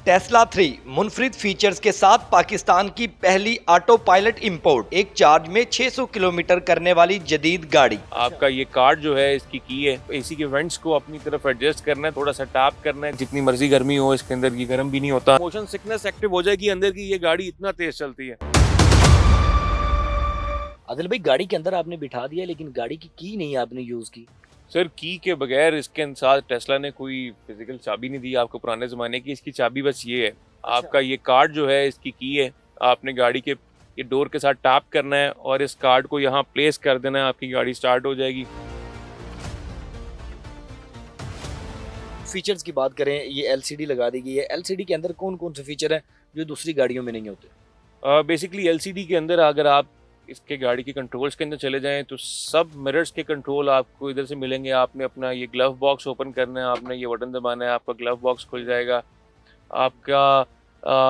Tesla 3 मुनफरिद features के साथ पाकिस्तान की पहली ऑटो पायलट इंपोर्ट, एक चार्ज में 600 किलोमीटर करने वाली जदीद गाड़ी। आपका ये कार्ड जो है इसकी की है एसी के वेंट्स को अपनी तरफ एडजस्ट करना है, थोड़ा सा टैप करना है, जितनी मर्जी गर्मी हो इसके अंदर ये गर्म भी नहीं होता। मोशन सिकनेस एक्टिव हो जाएगी अंदर की, ये गाड़ी इतना तेज चलती है। आदिल भाई, गाड़ी के अंदर आपने बिठा दिया लेकिन गाड़ी की नहीं आपने यूज की। सर की के बगैर इसके साथ टेस्ला ने कोई फिजिकल चाबी नहीं दी आपको पुराने ज़माने की। इसकी चाबी बस ये है, आपका ये कार्ड जो है इसकी की है, आपने गाड़ी के ये डोर के साथ टैप करना है और इस कार्ड को यहाँ प्लेस कर देना है, आपकी गाड़ी स्टार्ट हो जाएगी। फीचर्स की बात करें, ये एलसीडी लगा दी गई है। एलसीडी के अंदर कौन कौन से फीचर हैं जो दूसरी गाड़ियों में नहीं होते? बेसिकली एलसीडी के अंदर अगर आप इसके गाड़ी के कंट्रोल्स के अंदर चले जाएं तो सब मिरर्स के कंट्रोल आपको इधर से मिलेंगे। आपने अपना ये ग्लव बॉक्स ओपन करना है, आपने ये बटन दबाना है, आपका ग्लव बॉक्स खुल जाएगा। आपका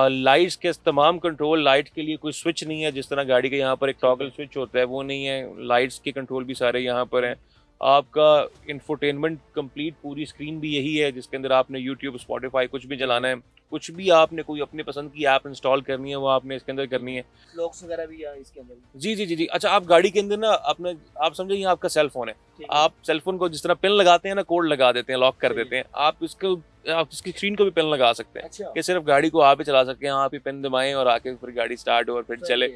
लाइट्स के तमाम कंट्रोल, लाइट के लिए कोई स्विच नहीं है, जिस तरह गाड़ी के यहाँ पर एक टॉगल स्विच होता है वो नहीं है। लाइट्स के कंट्रोल भी सारे यहाँ पर हैं। आपका इंफोटेनमेंट कंप्लीट पूरी स्क्रीन भी यही है, जिसके अंदर आपने यूट्यूब, स्पॉटिफाई कुछ भी चलाना है, कुछ भी आपने कोई अपने पसंद की ऐप इंस्टॉल करनी है वो आपने इसके अंदर करनी है। लॉक्स वगैरह भी है इसके अंदर? जी। अच्छा, आप गाड़ी के अंदर ना अपना आप समझे ये आपका सेल फोन है, आप सेल फोन को जिस तरह पिन लगाते हैं ना, कोड लगा देते हैं, लॉक कर देते हैं, आप इसकी स्क्रीन को भी पिन लगा सकते हैं। अच्छा। कि सिर्फ गाड़ी को आप ही चला सकते हैं, आप ही पिन दबाएं और आके फिर गाड़ी स्टार्ट हो और फिर चले।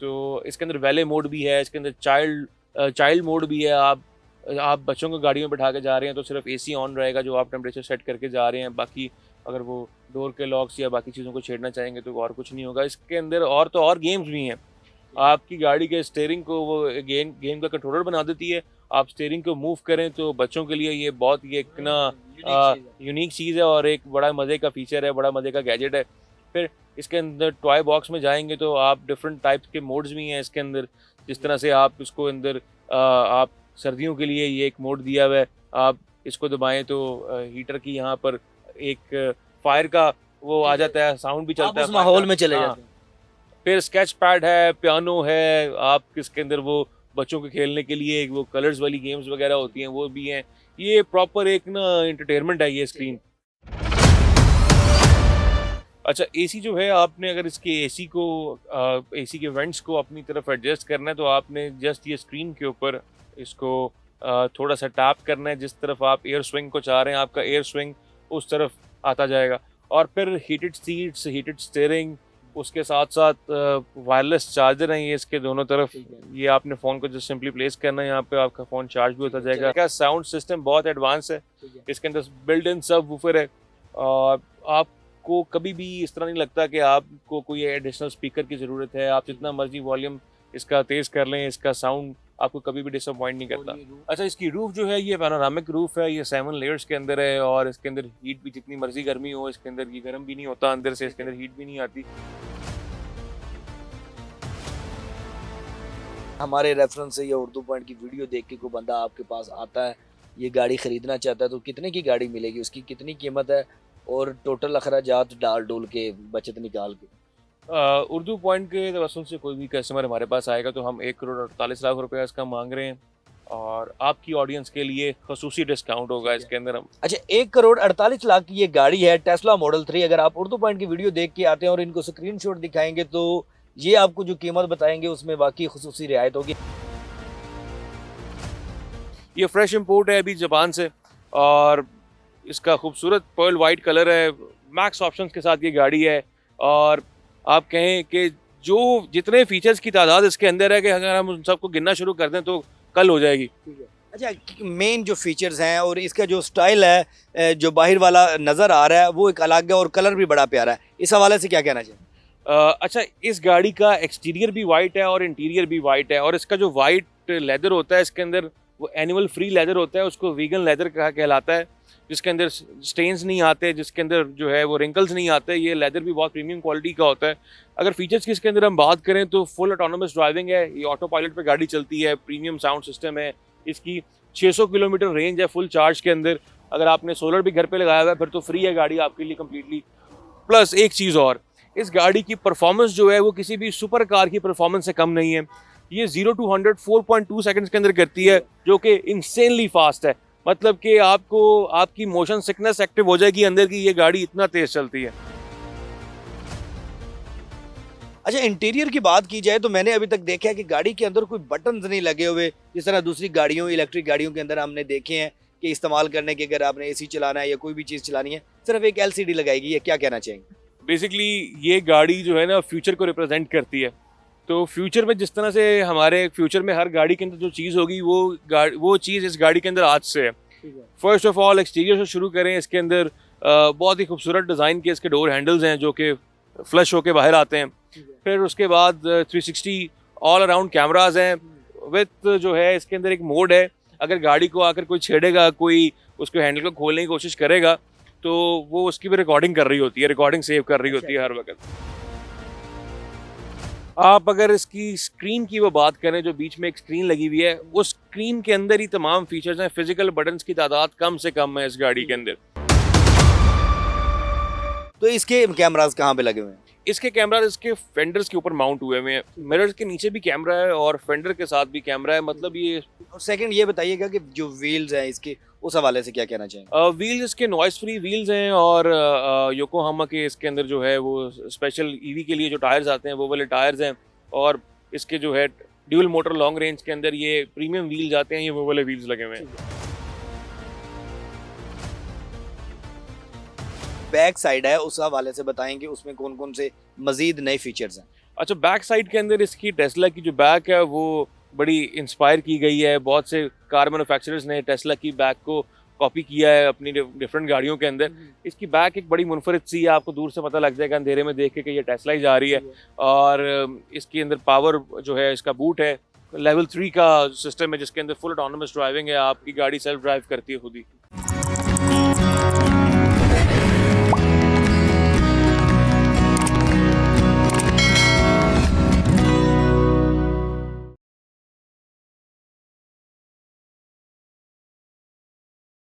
तो इसके अंदर वैले मोड भी है, इसके अंदर चाइल्ड मोड भी है। आप बच्चों को गाड़ी में बैठा के जा रहे हैं तो सिर्फ एसी ऑन रहेगा जो आप टेम्परेचर सेट करके जा रहे हैं, बाकी अगर वो डोर के लॉक्स या बाकी चीज़ों को छेड़ना चाहेंगे तो और कुछ नहीं होगा। इसके अंदर और गेम्स भी हैं। आपकी गाड़ी के स्टीयरिंग को वो गेम का कंट्रोलर बना देती है। आप स्टीयरिंग को मूव करें तो बच्चों के लिए ये बहुत ही एक ना यूनिक चीज़ है और एक बड़ा मज़े का फीचर है, बड़ा मज़े का गैजेट है। फिर इसके अंदर टॉय बॉक्स में जाएंगे तो आप डिफरेंट टाइप्स के मोड्स भी हैं इसके अंदर, जिस तरह से आप इसको अंदर आप सर्दियों के लिए ये एक मोड दिया हुआ है, आप इसको दबाएं तो हीटर की यहाँ पर एक फायर का वो आ जाता है, साउंड भी चलता है, उस माहौल में चले जाते हैं। फिर स्केच पैड है, पियानो है, आप इसके अंदर वो बच्चों के खेलने के लिए वो कलर्स वाली गेम्स वगैरह होती हैं वो भी हैं। ये प्रॉपर एक ना एंटरटेनमेंट है ये स्क्रीन। अच्छा, एसी जो है, आपने अगर इसके एसी के वेंट्स को अपनी तरफ एडजस्ट करना है तो आपने जस्ट ये स्क्रीन के ऊपर इसको थोड़ा सा टैप करना है। जिस तरफ आप एयर स्विंग को चाह रहे हैं आपका एयर स्विंग उस तरफ आता जाएगा। और फिर हीटेड सीट्स, हीटेड स्टीयरिंग, उसके साथ साथ वायरलेस चार्जर हैं ये इसके दोनों तरफ। ये आपने फ़ोन को जस्ट सिंपली प्लेस करना है, यहाँ पे आपका फ़ोन चार्ज भी होता जाएगा। इसका साउंड सिस्टम बहुत एडवांस है, इसके अंदर बिल्ट इन सब वूफर है और आपको कभी भी इस तरह नहीं लगता कि आपको कोई एडिशनल स्पीकर की ज़रूरत है। आप जितना मर्जी वॉल्यूम इसका तेज़ कर लें, इसका साउंड आपको कभी भी डिसअपॉइंट नहीं करता। अच्छा, इसकी रूफ जो है ये पैनोरामिक रूफ है, ये 7 लेयर्स के अंदर है और इसके अंदर हीट भी जितनी मर्जी गर्मी हो इसके अंदर ये गर्म भी नहीं होता, अंदर से इसके अंदर हीट भी नहीं आती। हमारे रेफरेंस से या उर्दू पॉइंट की वीडियो देख के कोई बंदा आपके पास आता है, ये गाड़ी खरीदना चाहता है तो कितने की गाड़ी मिलेगी, उसकी कितनी कीमत है और टोटल अखराजात डाल डोल के बचत निकाल के? उर्दू पॉइंट के तवस्सुल से कोई भी कस्टमर हमारे पास आएगा तो हम 1,48,00,000 रुपये इसका मांग रहे हैं और आपकी ऑडियंस के लिए खसूसी डिस्काउंट होगा इसके अंदर हम। अच्छा, 1,48,00,000 की ये गाड़ी है टेस्ला मॉडल 3। अगर आप उर्दू पॉइंट की वीडियो देख के आते हैं और इनको स्क्रीनशॉट दिखाएंगे तो ये आपको जो कीमत बताएंगे उसमें बाकी खसूसी रियायत होगी। ये फ्रेश इम्पोर्ट है अभी जापान से और इसका खूबसूरत पर्ल वाइट कलर है, मैक्स ऑप्शंस के साथ ये गाड़ी है और आप कहें कि जो जितने फीचर्स की तादाद इसके अंदर है कि अगर हम उन सबको गिनना शुरू कर दें तो कल हो जाएगी। अच्छा, मेन जो फीचर्स हैं और इसका जो स्टाइल है, जो बाहर वाला नज़र आ रहा है वो एक अलग है और कलर भी बड़ा प्यारा है, इस हवाले से क्या कहना चाहिए? अच्छा, इस गाड़ी का एक्सटीरियर भी वाइट है और इंटीरियर भी वाइट है और इसका जो वाइट लेदर होता है इसके अंदर वो एनिमल फ्री लेदर होता है, उसको वीगन लेदर कहलाता है, जिसके अंदर स्टेन्स नहीं आते, जिसके अंदर जो है वो रिंकल्स नहीं आते। ये लेदर भी बहुत प्रीमियम क्वालिटी का होता है। अगर फीचर्स की इसके अंदर हम बात करें तो फुल ऑटोनोमस ड्राइविंग है, ये ऑटो पायलट पे गाड़ी चलती है, प्रीमियम साउंड सिस्टम है, इसकी 600 किलोमीटर रेंज है फुल चार्ज के अंदर। अगर आपने सोलर भी घर पे लगाया हुआ है फिर तो फ्री है गाड़ी आपके लिए कम्प्लीटली। प्लस एक चीज़ और, इस गाड़ी की परफॉर्मेंस जो है वो किसी भी सुपर कार की परफॉर्मेंस से कम नहीं है। ये 0 to 100 4.2 सेकंड्स के अंदर करती है, जो कि इंसेनली फास्ट है। मतलब कि आपको आपकी मोशन सिकनेस एक्टिव हो जाएगी अंदर की, ये गाड़ी इतना तेज़ चलती है। अच्छा, इंटीरियर की बात की जाए तो मैंने अभी तक देखा है कि गाड़ी के अंदर कोई बटन्स नहीं लगे हुए, जिस तरह दूसरी गाड़ियों, इलेक्ट्रिक गाड़ियों के अंदर हमने देखे हैं कि इस्तेमाल करने के अगर आपने एसी चलाना है या कोई भी चीज़ चलानी है, सिर्फ एक एलसीडी लगाएगी। ये क्या कहना चाहेंगे? बेसिकली ये गाड़ी जो है ना फ्यूचर को रिप्रेजेंट करती है। तो फ्यूचर में जिस तरह से हमारे फ्यूचर में हर गाड़ी के अंदर जो चीज़ होगी वो चीज़ इस गाड़ी के अंदर आज से है। फर्स्ट ऑफ ऑल एक्सटीरियर से शुरू करें, इसके अंदर बहुत ही खूबसूरत डिज़ाइन के इसके डोर हैंडल्स हैं जो कि फ्लश होके बाहर आते हैं। फिर उसके बाद 360 ऑल अराउंड कैमराज हैं विथ जो है इसके अंदर एक मोड है, अगर गाड़ी को आकर कोई छेड़ेगा, कोई उसको हैंडल को खोलने की कोशिश करेगा तो वो उसकी भी रिकॉर्डिंग कर रही होती है, रिकॉर्डिंग सेव कर रही होती है हर वक्त। आप अगर इसकी स्क्रीन की वो बात करें, जो बीच में एक स्क्रीन लगी हुई है, उस स्क्रीन के अंदर ही तमाम फीचर्स हैं। फिजिकल बटन्स की तादाद कम से कम है इस गाड़ी के अंदर। तो इसके कैमरास कहाँ पे लगे हुए हैं? इसके कैमरा इसके फेंडर्स के ऊपर माउंट हुए हुए हैं, मिरर्स के नीचे भी कैमरा है और फेंडर के साथ भी कैमरा है। मतलब ये और सेकंड ये बताइएगा कि जो व्हील्स हैं इसके, उस हवाले से क्या कहना चाहेंगे? व्हील्स इसके नॉइस फ्री व्हील्स हैं और योकोहामा के इसके अंदर जो है वो स्पेशल ईवी के लिए जो टायर्स आते हैं वो वाले टायर्स हैं। और इसके जो है ड्यूल मोटर लॉन्ग रेंज के अंदर ये प्रीमियम व्हील्स आते हैं, ये वो वाले व्हील्स लगे हुए हैं। बैक साइड है, उस हवाले से बताएंगे उसमें कौन कौन से मजीद नए फीचर्स हैं? अच्छा, बैक साइड के अंदर इसकी टेस्ला की जो बैक है वो बड़ी इंस्पायर की गई है। बहुत से कार मैन्युफैक्चरर्स ने टेस्ला की बैक को कॉपी किया है अपनी डिफरेंट गाड़ियों के अंदर। इसकी बैक एक बड़ी मुनफरिद सी है, आपको दूर से पता लग जाएगा अंधेरे में देख के कि ये टेस्ला ही जा रही है। और इसके अंदर पावर जो है, इसका बूट है, लेवल 3 का सिस्टम है जिसके अंदर फुल ऑटोनोमस ड्राइविंग है, आपकी गाड़ी सेल्फ ड्राइव करती है खुद ही।